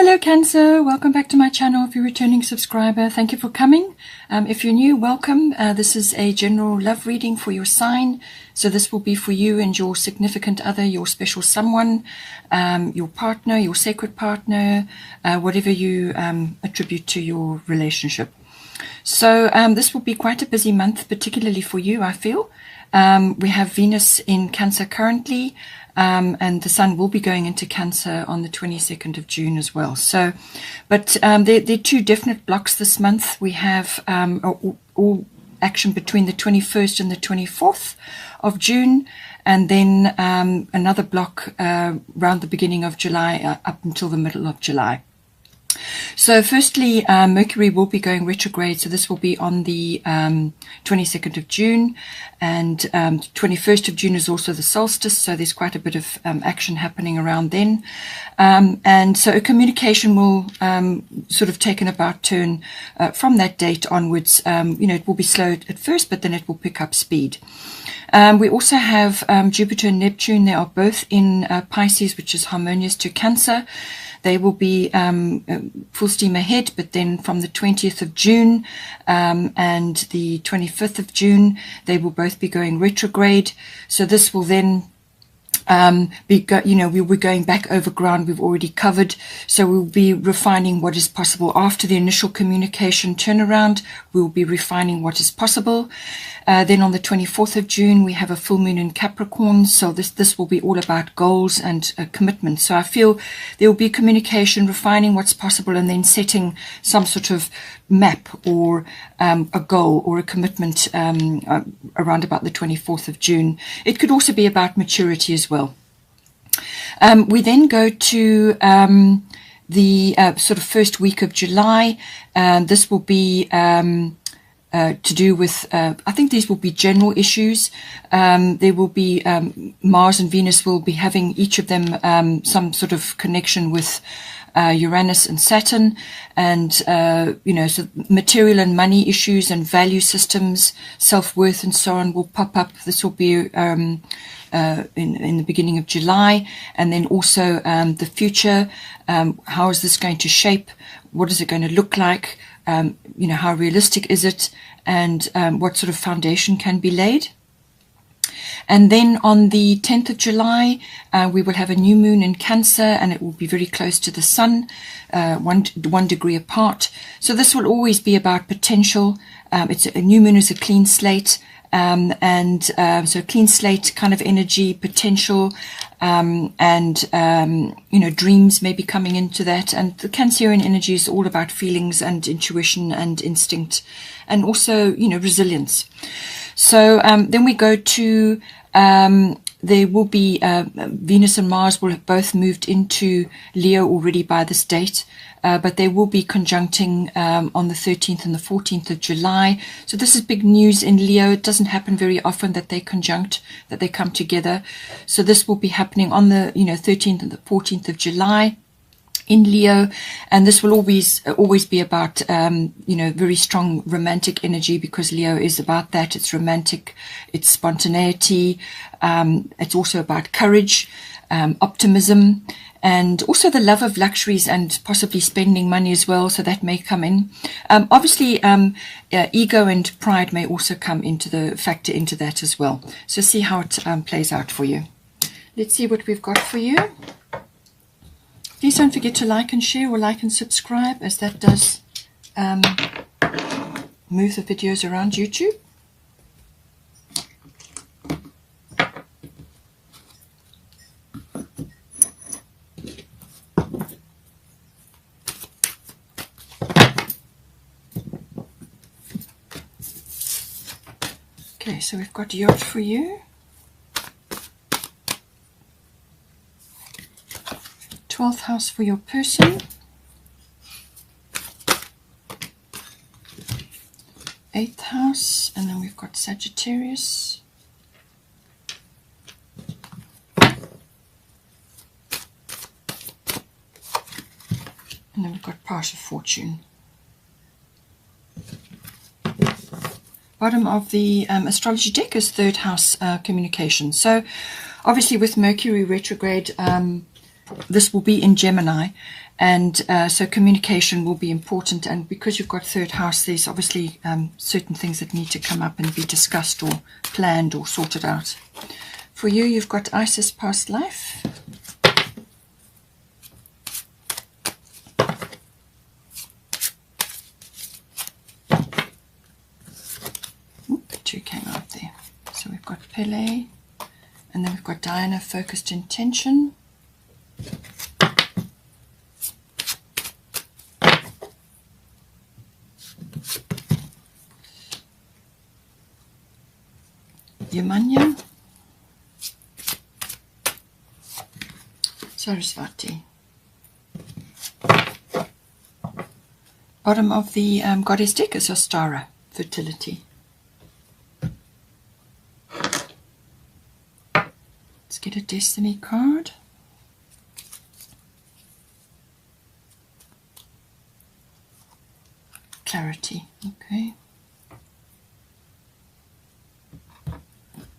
Hello Cancer, welcome back to my channel. If you're a returning subscriber, thank you for coming. If you're new, welcome. This is a general love reading for your sign. So this will be for you and your significant other, your special someone, your partner, your sacred partner, whatever you attribute to your relationship. So this will be quite a busy month, particularly for you, I feel. We have Venus in Cancer currently. And the Sun will be going into Cancer on the 22nd of June as well. So, but there are two definite blocks this month. We have all action between the 21st and the 24th of June, and then another block around the beginning of July up until the middle of July. So firstly, Mercury will be going retrograde, so this will be on the 22nd of June, and 21st of June is also the solstice, so there's quite a bit of action happening around then. And so a communication will sort of take an about turn from that date onwards. It will be slow at first, but then it will pick up speed. We also have Jupiter and Neptune. They are both in Pisces, which is harmonious to Cancer. They will be full steam ahead, but then from the 20th of June and the 25th of June, they will both be going retrograde. So this will then we're going back over ground we've already covered. So we'll be refining what is possible after the initial communication turnaround. We'll be refining what is possible. Then on the 24th of June, we have a full moon in Capricorn. So this will be all about goals and commitment. So I feel there will be communication, refining what's possible, and then setting some sort of map or a goal or a commitment around about the 24th of June. It could also be about maturity as well. We then go to the sort of first week of July. This will be to do with, I think these will be general issues. There will be Mars and Venus will be having each of them some sort of connection with Uranus and Saturn, and so material and money issues and value systems, self-worth and so on will pop up. This will be in the beginning of July, and then also the future. How is this going to shape? What is it going to look like? How realistic is it, and what sort of foundation can be laid? And then on the 10th of July, we will have a new moon in Cancer, and it will be very close to the Sun, 1 degree apart. So this will always be about potential. It's a new moon is a clean slate, so clean slate kind of energy, potential, dreams may be coming into that. And the Cancerian energy is all about feelings and intuition and instinct, and also resilience. So then we go to there will be Venus and Mars will have both moved into Leo already by this date, but they will be conjuncting on the 13th and the 14th of July. So this is big news in Leo. It doesn't happen very often that they conjunct, that they come together. So this will be happening on the 13th and the 14th of July in Leo, and this will always be about very strong romantic energy, because Leo is about that. It's romantic, it's spontaneity, it's also about courage, optimism, and also the love of luxuries and possibly spending money as well. So that may come in. Obviously, ego and pride may also come factor into that as well. So see how it plays out for you. Let's see what we've got for you. Please don't forget to like and share, or like and subscribe, as that does move the videos around YouTube. Okay, so we've got yacht for you. 12th house for your person, 8th house, and then we've got Sagittarius, and then we've got partial fortune. Bottom of the astrology deck is 3rd house communication. So obviously with Mercury retrograde, this will be in Gemini, and so communication will be important. And because you've got third house, there's obviously certain things that need to come up and be discussed or planned or sorted out. For you, you've got Isis past life. Two came out there. So we've got Pele, and then we've got Diana, focused intention. Yamanya, Sarasvati. Bottom of the goddess deck is Ostara, fertility. Let's get a destiny card. Clarity, okay.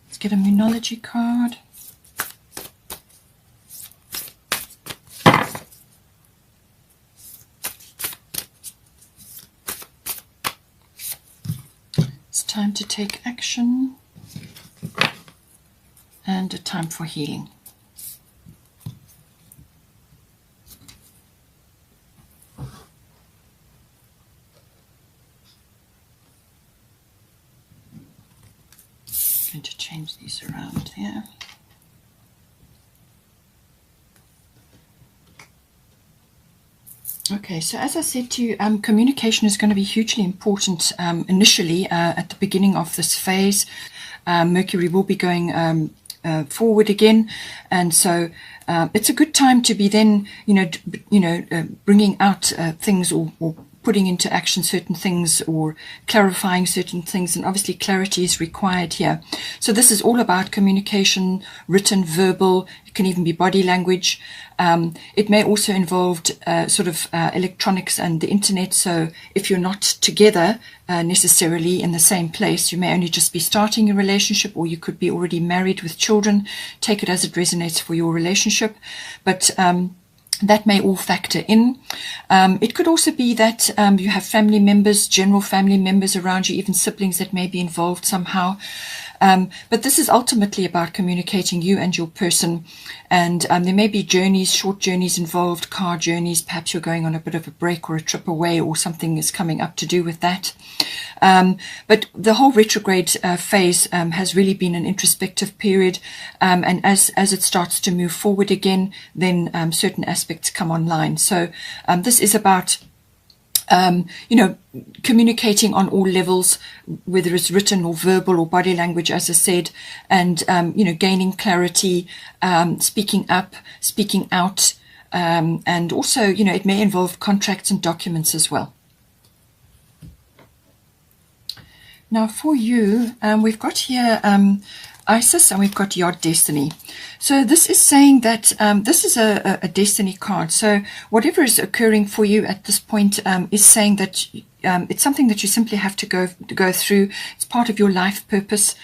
Let's get a Moonology card. It's time to take action. And a time for healing. I'm going to change these around here. Okay, so as I said to you, communication is going to be hugely important initially at the beginning of this phase. Mercury will be going forward again, and so it's a good time to be then bringing out things or putting into action certain things or clarifying certain things, and obviously clarity is required here. So this is all about communication, written, verbal. It can even be body language. It may also involve electronics and the internet. So if you're not together necessarily in the same place, you may only just be starting a relationship, or you could be already married with children. Take it as it resonates for your relationship. But that may all factor in. It could also be that you have family members, general family members around you, even siblings that may be involved somehow. But this is ultimately about communicating you and your person. And there may be journeys, short journeys involved, car journeys. Perhaps you're going on a bit of a break or a trip away, or something is coming up to do with that. But the whole retrograde phase has really been an introspective period. And as it starts to move forward again, then certain aspects come online. So this is about communicating on all levels, whether it's written or verbal or body language, as I said, and, gaining clarity, speaking up, speaking out, and also, it may involve contracts and documents as well. Now for you, we've got here Isis, and we've got Yod Destiny. So this is saying that this is a destiny card. So whatever is occurring for you at this point is saying that it's something that you simply have to go through. It's part of your life purpose.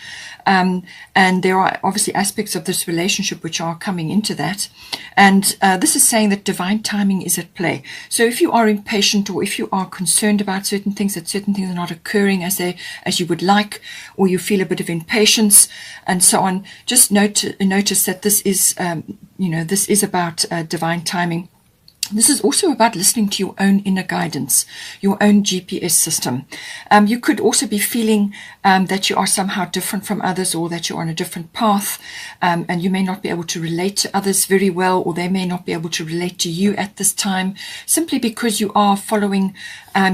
And there are obviously aspects of this relationship which are coming into that. And this is saying that divine timing is at play. So if you are impatient, or if you are concerned about certain things, that certain things are not occurring as you would like, or you feel a bit of impatience and so on, just notice that this is, this is about divine timing. This is also about listening to your own inner guidance, your own GPS system. You could also be feeling that you are somehow different from others, or that you're on a different path, and you may not be able to relate to others very well, or they may not be able to relate to you at this time, simply because you are following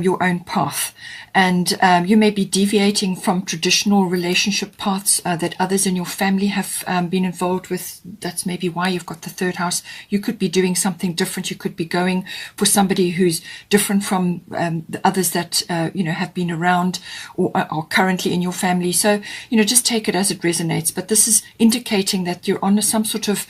your own path. And you may be deviating from traditional relationship paths that others in your family have been involved with. That's maybe why you've got the third house. You could be doing something different. You could be going for somebody who's different from the others that have been around or are currently in your family. So just take it as it resonates. But this is indicating that you're on some sort of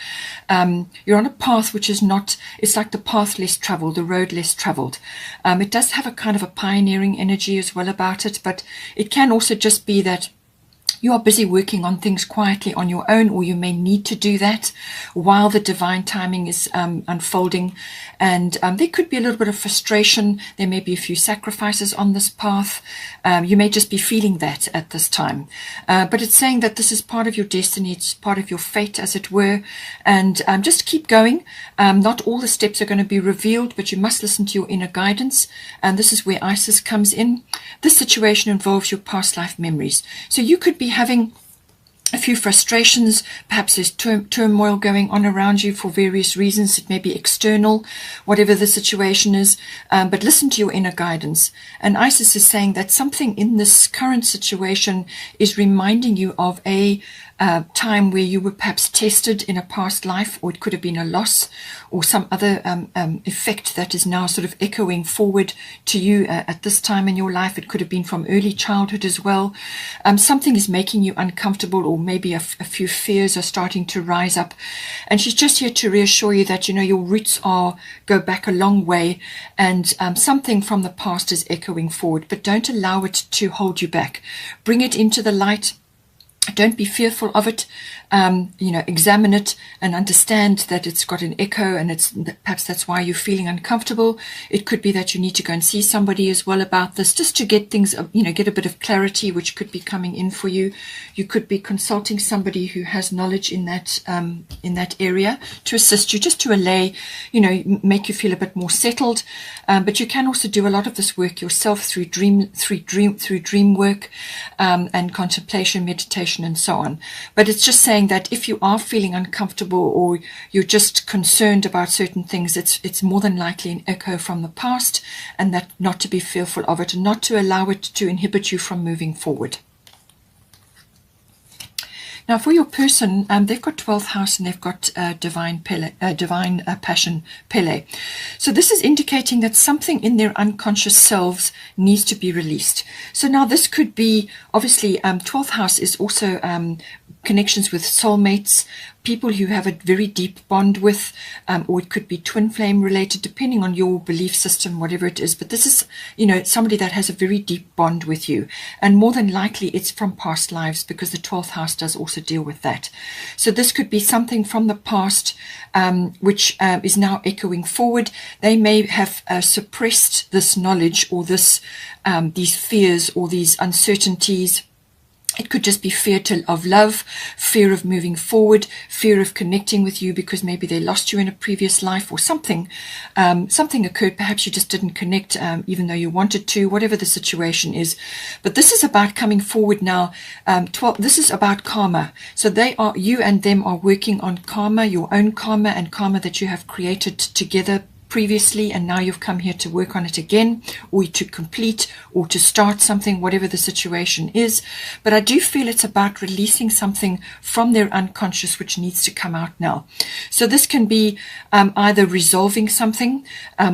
you're on a path which is not. It's like the path less traveled, the road less traveled. It does have a kind of a pioneering energy as well about it, but it can also just be that You are busy working on things quietly on your own, or you may need to do that while the divine timing is unfolding. And there could be a little bit of frustration. There may be a few sacrifices on this path. You may just be feeling that at this time. But it's saying that this is part of your destiny. It's part of your fate, as it were. And just keep going. Not all the steps are going to be revealed, but you must listen to your inner guidance. And this is where Isis comes in. This situation involves your past life memories. So you could be having a few frustrations, perhaps there's turmoil going on around you for various reasons. It may be external, whatever the situation is, but listen to your inner guidance. And Isis is saying that something in this current situation is reminding you of a time where you were perhaps tested in a past life, or it could have been a loss or some other effect that is now sort of echoing forward to you at this time in your life. It could have been from early childhood as well. Something is making you uncomfortable, or maybe a few fears are starting to rise up. And she's just here to reassure you that, you know, your roots go back a long way, and something from the past is echoing forward, but don't allow it to hold you back. Bring it into the light. Don't be fearful of it. Examine it and understand that it's got an echo, and perhaps that's why you're feeling uncomfortable. It could be that you need to go and see somebody as well about this, just to get things, get a bit of clarity, which could be coming in for you. You could be consulting somebody who has knowledge in that area to assist you, just to allay, make you feel a bit more settled. But you can also do a lot of this work yourself through dream work, and contemplation, meditation, and so on. But it's just saying that if you are feeling uncomfortable, or you're just concerned about certain things, it's more than likely an echo from the past, and that not to be fearful of it, and not to allow it to inhibit you from moving forward. Now, for your person, they've got 12th house, and they've got divine passion, Pele. So this is indicating that something in their unconscious selves needs to be released. So now this could be, obviously, 12th house is also connections with soulmates, people who have a very deep bond with, or it could be twin flame related, depending on your belief system, whatever it is. But this is, somebody that has a very deep bond with you. And more than likely, it's from past lives, because the 12th house does also deal with that. So this could be something from the past, which is now echoing forward. They may have suppressed this knowledge, or these fears, or these uncertainties. It could just be fear of love, fear of moving forward, fear of connecting with you because maybe they lost you in a previous life, or something occurred. Perhaps you just didn't connect, even though you wanted to, whatever the situation is. But this is about coming forward now. This is about karma. So you and them are working on karma, your own karma, and karma that you have created together previously, and now you've come here to work on it again, or to complete, or to start something, whatever the situation is. But I do feel it's about releasing something from their unconscious which needs to come out now. So this can be either resolving something,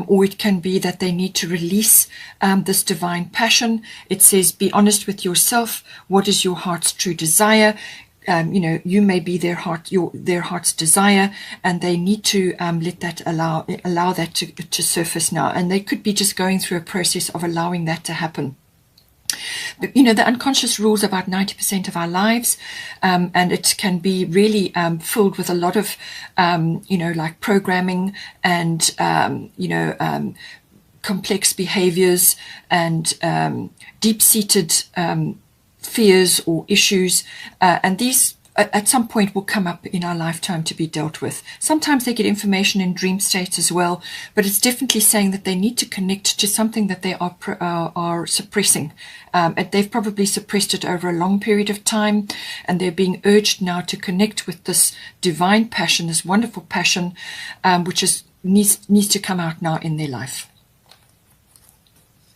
or it can be that they need to release this divine passion. It says, be honest with yourself. What is your heart's true desire? You may be their heart's desire, and they need to let that allow that to surface now. And they could be just going through a process of allowing that to happen. But the unconscious rules about 90% of our lives, and it can be really filled with a lot of like programming and complex behaviors and deep-seated fears or issues, and these at some point will come up in our lifetime to be dealt with. Sometimes they get information in dream states as well, but it's definitely saying that they need to connect to something that they are suppressing. They've probably suppressed it over a long period of time, and they're being urged now to connect with this divine passion, this wonderful passion, which needs to come out now in their life.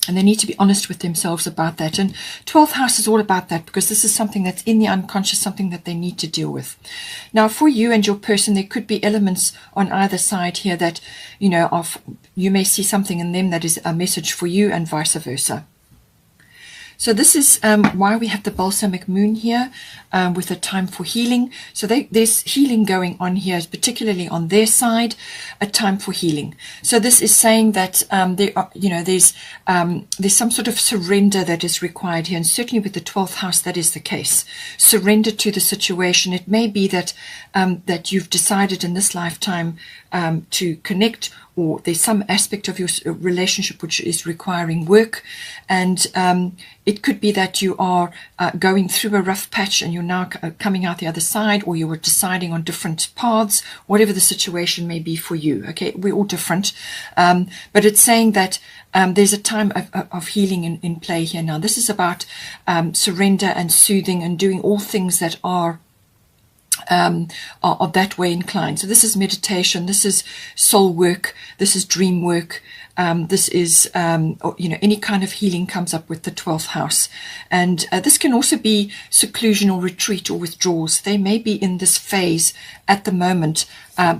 And they need to be honest with themselves about that. And 12th house is all about that, because this is something that's in the unconscious, something that they need to deal with. Now, for you and your person, there could be elements on either side here that, you may see something in them that is a message for you, and vice versa. So this is why we have the balsamic moon here with a time for healing. So there's healing going on here, particularly on their side, a time for healing. So this is saying that there's some sort of surrender that is required here, and certainly with the 12th house, that is the case. Surrender to the situation. It may be that that you've decided in this lifetime to connect, or there's some aspect of your relationship which is requiring work, and it could be that you are going through a rough patch and you're now coming out the other side, or you were deciding on different paths, whatever the situation may be for you. Okay, we're all different, but it's saying that there's a time of healing in play here now. This is about surrender and soothing and doing all things that are that way inclined. So this is meditation, this is soul work, this is dream work, this is any kind of healing comes up with the 12th house. And this can also be seclusion or retreat or withdrawals. They may be in this phase at the moment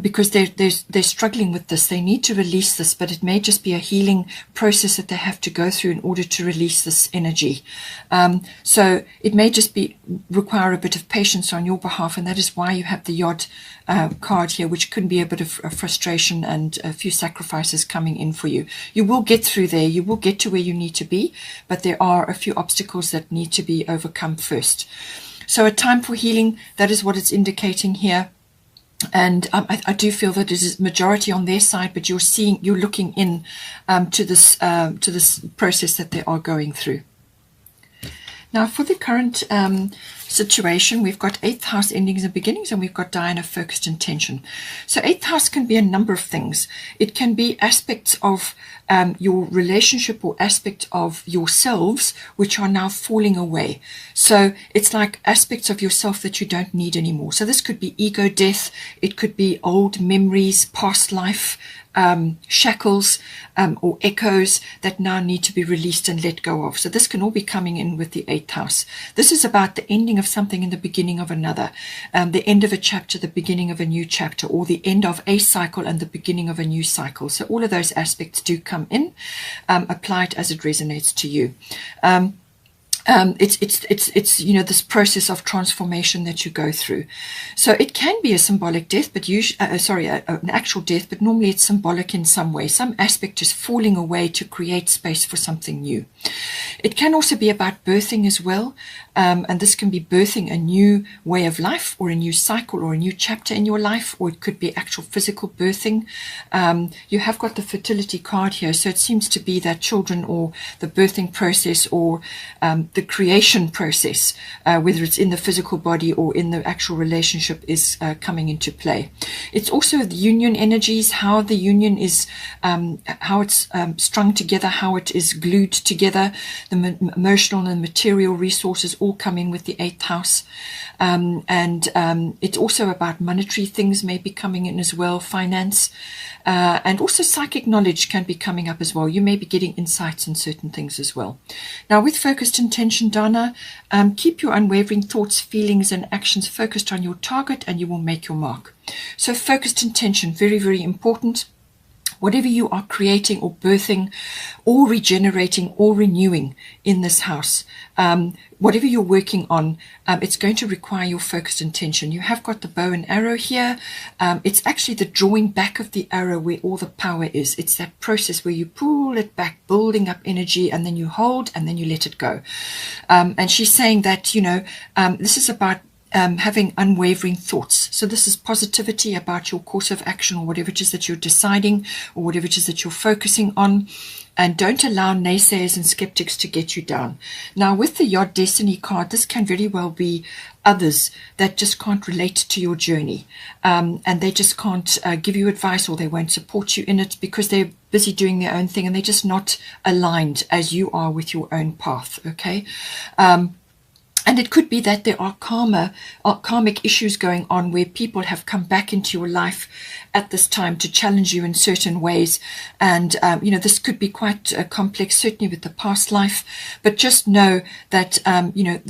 because they're struggling with this. They need to release this, but it may just be a healing process that they have to go through in order to release this energy. So it may just require a bit of patience on your behalf, and that is why you have the Yod card here, which could be a bit of frustration and a few sacrifices coming in for you. You will get through there. You will get to where you need to be, but there are a few obstacles that need to be overcome first. So a time for healing, that is what it's indicating here. And I do feel that it is majority on their side, but you're looking in to this process that they are going through. Now, for the current situation, we've got 8th house endings and beginnings, and we've got Diana focused intention. So 8th house can be a number of things. It can be aspects of your relationship or aspect of yourselves which are now falling away. So it's like aspects of yourself that you don't need anymore. So this could be ego death. It could be old memories, past life, shackles or echoes that now need to be released and let go of. So this can all be coming in with the 8th house. This is about the ending of something and the beginning of another, the end of a chapter, the beginning of a new chapter, or the end of a cycle and the beginning of a new cycle. So all of those aspects do come in. Apply it as it resonates to you. It's this process of transformation that you go through. So it can be a symbolic death, but usually, an actual death, but normally it's symbolic in some way. Some aspect is falling away to create space for something new. It can also be about birthing as well, and this can be birthing a new way of life, or a new cycle, or a new chapter in your life, or it could be actual physical birthing. You have got the fertility card here, so it seems to be that children, or the birthing process, or the creation process, whether it's in the physical body or in the actual relationship, is coming into play. It's also the union energies, how the union is, how it's strung together, how it is glued together, the emotional and material resources all come in with the 8th house. And it's also about monetary things may be coming in as well, finance, and also psychic knowledge can be coming up as well. You may be getting insights on certain things as well. Now, with focused intention, Dana, keep your unwavering thoughts, feelings, and actions focused on your target, and you will make your mark. So focused intention, very, very important. Whatever you are creating or birthing or regenerating or renewing in this house, whatever you're working on, it's going to require your focused intention. You have got the bow and arrow here. It's actually the drawing back of the arrow where all the power is. It's that process where you pull it back, building up energy, and then you hold, and then you let it go. And she's saying that, this is about having unwavering thoughts. So this is positivity about your course of action, or whatever it is that you're deciding, or whatever it is that you're focusing on. And don't allow naysayers and skeptics to get you down. Now, with the Yod Destiny card, this can very well be others that just can't relate to your journey. And they just can't give you advice, or they won't support you in it because they're busy doing their own thing and they're just not aligned as you are with your own path. Okay. And it could be that there are karmic issues going on where people have come back into your life at this time to challenge you in certain ways. And, this could be quite complex, certainly with the past life. But just know that,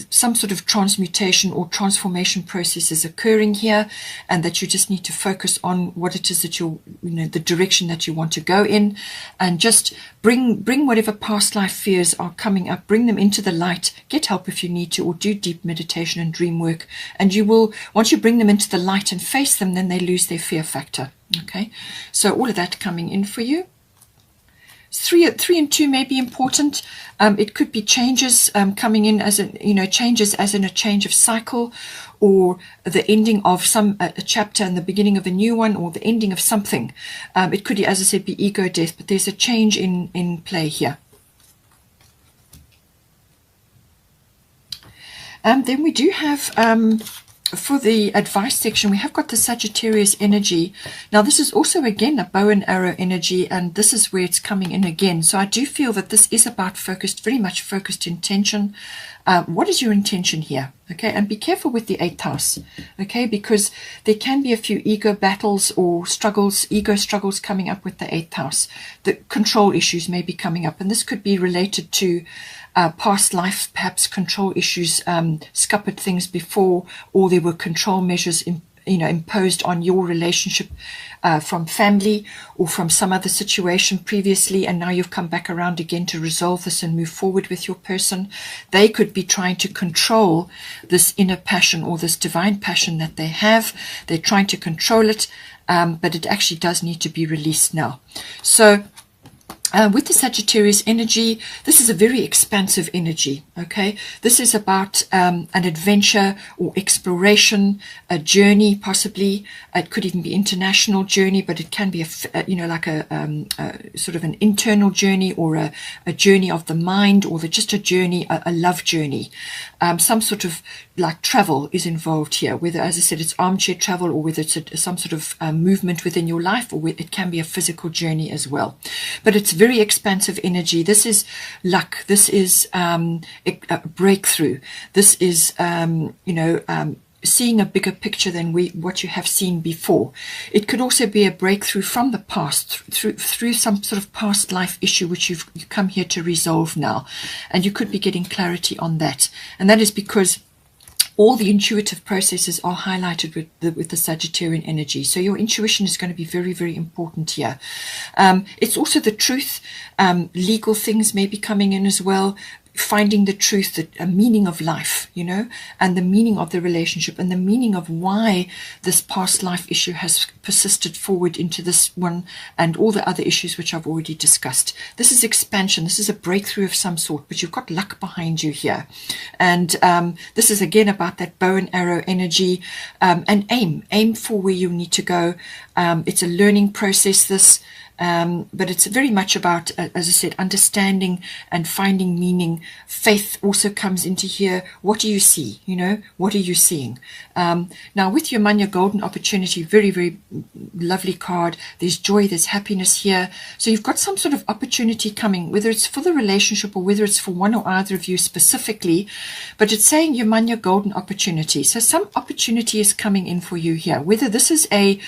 some sort of transmutation or transformation process is occurring here, and that you just need to focus on what it is that the direction that you want to go in, and just bring whatever past life fears are coming up, bring them into the light. Get help if you need to, or do deep meditation and dream work, and you will, once you bring them into the light and face them, then they lose their fear factor. Okay, so all of that coming in for you. 3 and 2 may be important. It could be changes coming in as changes as in a change of cycle, or the ending of a chapter and the beginning of a new one, or the ending of something. It could, as I said, be ego death, but there's a change in play here. Then we do have, for the advice section, we have got the Sagittarius energy. Now, this is also, again, a bow and arrow energy, and this is where it's coming in again. So I do feel that this is about very much focused intention. What is your intention here? Okay, and be careful with the 8th house, okay, because there can be a few ego battles or ego struggles coming up with the 8th house. The control issues may be coming up, and this could be related to past life, perhaps control issues, scuppered things before, or there were control measures imposed on your relationship from family or from some other situation previously, and now you've come back around again to resolve this and move forward with your person. They could be trying to control this inner passion or this divine passion that they have. They're trying to control it, but it actually does need to be released now. So with the Sagittarius energy, this is a very expansive energy, okay? This is about an adventure or exploration, a journey possibly. It could even be international journey, but it can be like a sort of an internal journey, or a journey of the mind, or just a journey, a love journey. Some sort of like travel is involved here, whether, as I said, it's armchair travel, or whether it's some sort of movement within your life, or it can be a physical journey as well. But it's very expansive energy. This is luck. This is a breakthrough. This is, seeing a bigger picture than what you have seen before. It could also be a breakthrough from the past, through some sort of past life issue which you come here to resolve now. And you could be getting clarity on that. And that is because all the intuitive processes are highlighted with the Sagittarian energy. So your intuition is going to be very, very important here. It's also the truth. Legal things may be coming in as well. Finding the truth, a meaning of life, and the meaning of the relationship, and the meaning of why this past life issue has persisted forward into this one, and all the other issues which I've already discussed. This is expansion. This is a breakthrough of some sort, but you've got luck behind you here. And this is again about that bow and arrow energy, and aim for where you need to go. It's a learning process, this. But it's very much about, as I said, understanding and finding meaning. Faith also comes into here. What do you see? What are you seeing? Now, with your Manya Golden Opportunity, very, very lovely card. There's joy, there's happiness here. So you've got some sort of opportunity coming, whether it's for the relationship or whether it's for one or either of you specifically. But it's saying your Manya Golden Opportunity. So some opportunity is coming in for you here, whether this is a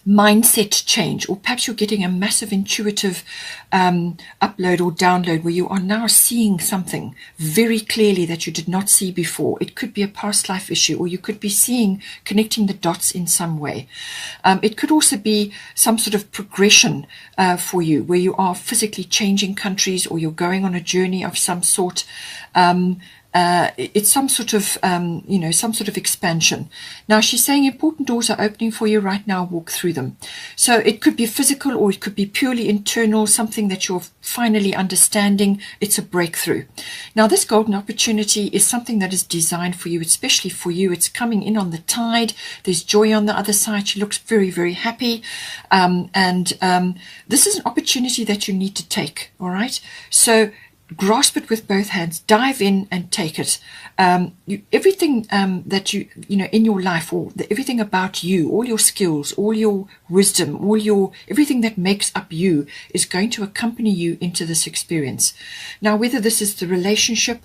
mindset change, or perhaps you're getting a massive intuitive upload or download where you are now seeing something very clearly that you did not see before. It could be a past life issue, or you could be connecting the dots in some way. It could also be some sort of progression for you, where you are physically changing countries, or you're going on a journey of some sort. It's some sort of expansion. Now she's saying important doors are opening for you right now. Walk through them. So it could be physical, or it could be purely internal, something that you're finally understanding. It's a breakthrough. Now this golden opportunity is something that is designed for you, especially for you. It's coming in on the tide. There's joy on the other side. She looks very, very happy. This is an opportunity that you need to take. All right. So grasp it with both hands, dive in and take it. Everything that you in your life, or everything about you, all your skills, all your wisdom, everything that makes up you is going to accompany you into this experience. Now, whether this is the relationship,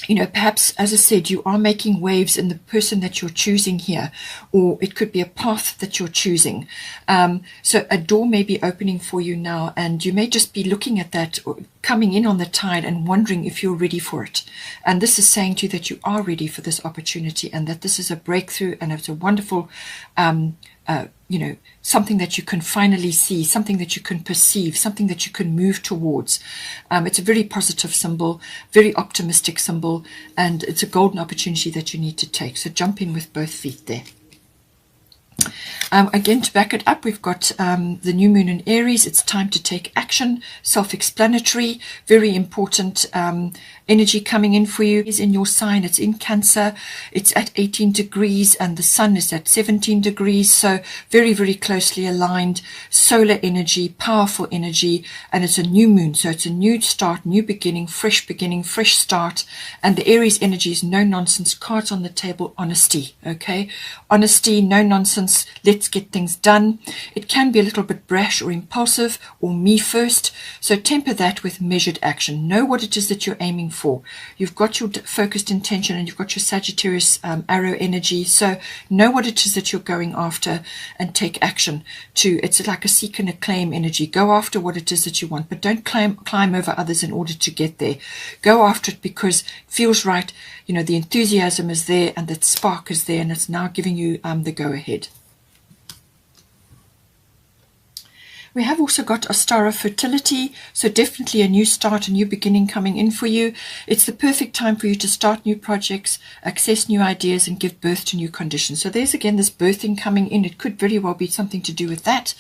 perhaps, as I said, you are making waves in the person that you're choosing here, or it could be a path that you're choosing. So a door may be opening for you now, and you may just be looking at that, coming in on the tide and wondering if you're ready for it. And this is saying to you that you are ready for this opportunity, and that this is a breakthrough, and it's a wonderful something that you can finally see, something that you can perceive, something that you can move towards. It's a very positive symbol, very optimistic symbol, and it's a golden opportunity that you need to take. So jump in with both feet there. Again, to back it up, we've got the new moon in Aries. It's time to take action. Self-explanatory, very important energy coming in for you. Is in your sign. It's in Cancer. It's at 18 degrees and the sun is at 17 degrees. So very, very closely aligned. Solar energy, powerful energy, and it's a new moon. So it's a new start, new beginning, fresh start. And the Aries energy is no nonsense. Cards on the table, honesty. Okay, honesty, no nonsense. Let's get things done. It can be a little bit brash or impulsive or me first. So temper that with measured action. Know what it is that you're aiming for. You've got your focused intention and you've got your Sagittarius arrow energy. So know what it is that you're going after and take action to. It's like a seek and a claim energy. Go after what it is that you want, but don't climb over others in order to get there. Go after it because it feels right. The enthusiasm is there and that spark is there, and it's now giving you the go ahead. We have also got Ostara fertility, so definitely a new start, a new beginning coming in for you. It's the perfect time for you to start new projects, access new ideas, and give birth to new conditions. So there's again this birthing coming in. It could very well be something to do with that.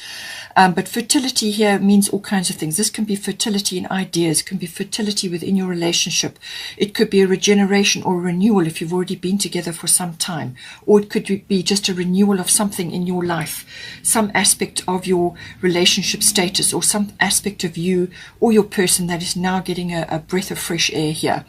But fertility here means all kinds of things. This can be fertility in ideas, can be fertility within your relationship. It could be a regeneration or a renewal if you've already been together for some time. Or it could be just a renewal of something in your life, some aspect of your relationship status or some aspect of you or your person that is now getting a breath of fresh air here.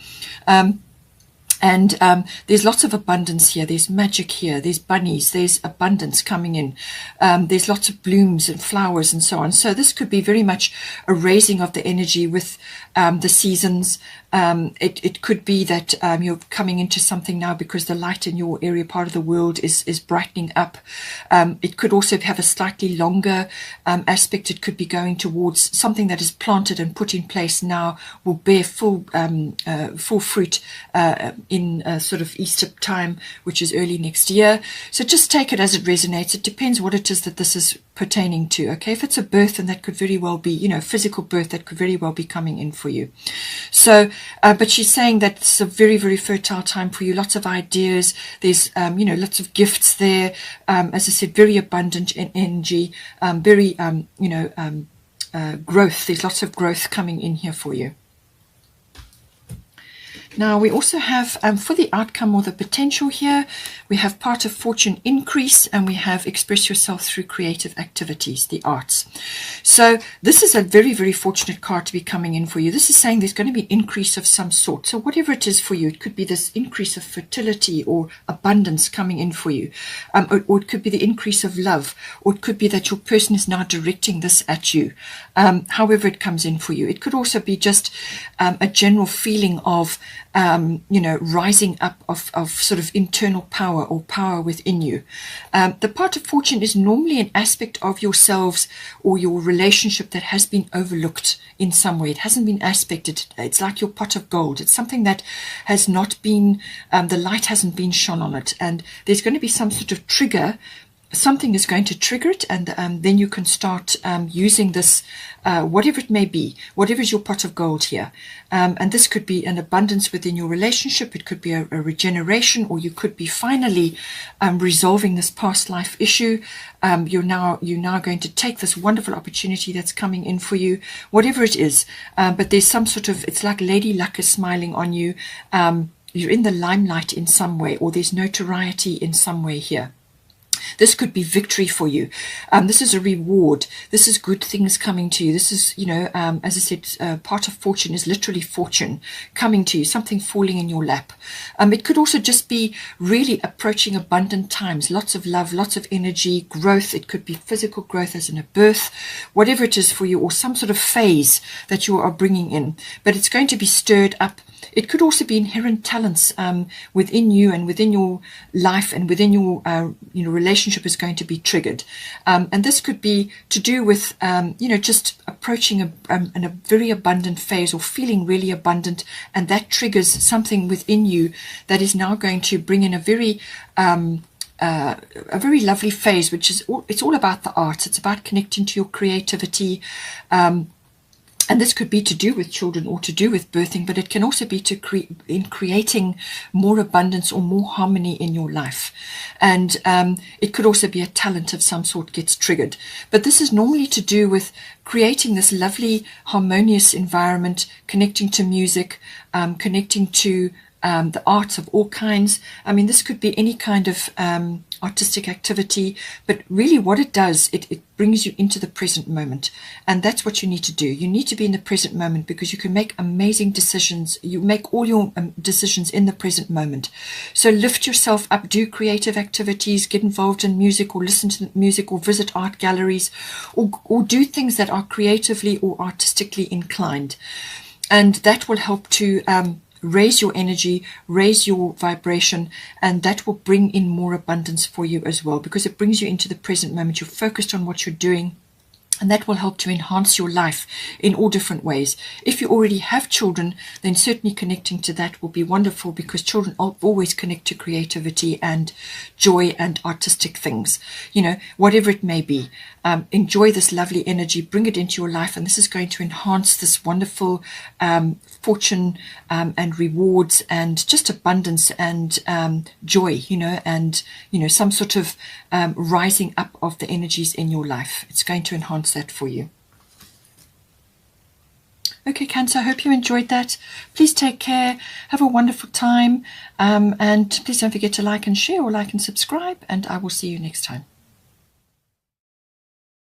And there's lots of abundance here. There's magic here. There's bunnies. There's abundance coming in. There's lots of blooms and flowers and so on. So this could be very much a raising of the energy with the seasons. It could be that you're coming into something now because the light in your area part of the world is brightening up. It could also have a slightly longer aspect. It could be going towards something that is planted and put in place now will bear full fruit in sort of Easter time, which is early next year. So just take it as it resonates. It depends what it is that this is pertaining to. Okay, if it's a birth, then that could very well be, physical birth, that could very well be coming in for you. So, but she's saying that it's a very, very fertile time for you. Lots of ideas. There's, lots of gifts there. As I said, very abundant in energy. Growth. There's lots of growth coming in here for you. Now we also have for the outcome or the potential here, we have part of fortune increase, and we have express yourself through creative activities, the arts. So this is a very, very fortunate card to be coming in for you. This is saying there's going to be an increase of some sort. So whatever it is for you, it could be this increase of fertility or abundance coming in for you. Or it could be the increase of love, or it could be that your person is now directing this at you. However it comes in for you. It could also be just a general feeling of rising up of sort of internal power or power within you. The part of fortune is normally an aspect of yourselves or your relationship that has been overlooked in some way. It hasn't been aspected. It's like your pot of gold. It's something that has not been, the light hasn't been shone on it. And there's going to be some sort of trigger. Something is going to trigger it, and then you can start using this, whatever it may be, whatever is your pot of gold here. And this could be an abundance within your relationship. It could be a regeneration, or you could be finally resolving this past life issue. You're now going to take this wonderful opportunity that's coming in for you, whatever it is. But there's some sort of, it's like Lady Luck is smiling on you. You're in the limelight in some way, or there's notoriety in some way here. This could be victory for you. This is a reward. This is good things coming to you. This is, as I said, part of fortune is literally fortune coming to you, something falling in your lap. It could also just be really approaching abundant times, lots of love, lots of energy, growth. It could be physical growth as in a birth, whatever it is for you, or some sort of phase that you are bringing in. But it's going to be stirred up. It could also be inherent talents within you and within your life and within your relationship is going to be triggered. And this could be to do with, just approaching a very abundant phase or feeling really abundant. And that triggers something within you that is now going to bring in a very lovely phase, which is it's all about the arts. It's about connecting to your creativity. And this could be to do with children or to do with birthing, but it can also be in creating more abundance or more harmony in your life. And it could also be a talent of some sort gets triggered. But this is normally to do with creating this lovely, harmonious environment, connecting to music, connecting to the arts of all kinds. I mean, this could be any kind of artistic activity, but really what it does, it brings you into the present moment. And that's what you need to do. You need to be in the present moment because you can make amazing decisions. You make all your decisions in the present moment. So lift yourself up, do creative activities, get involved in music or listen to music or visit art galleries or do things that are creatively or artistically inclined. And that will help to raise your energy, raise your vibration, and that will bring in more abundance for you as well, because it brings you into the present moment. You're focused on what you're doing, and that will help to enhance your life in all different ways. If you already have children, then certainly connecting to that will be wonderful, because children always connect to creativity and joy and artistic things, whatever it may be. Enjoy this lovely energy, bring it into your life, and this is going to enhance this wonderful fortune and rewards and just abundance and joy, and some sort of rising up of the energies in your life. It's going to enhance that for you. Okay, Cancer, I hope you enjoyed that. Please take care, have a wonderful time, and please don't forget to like and share or like and subscribe, and I will see you next time.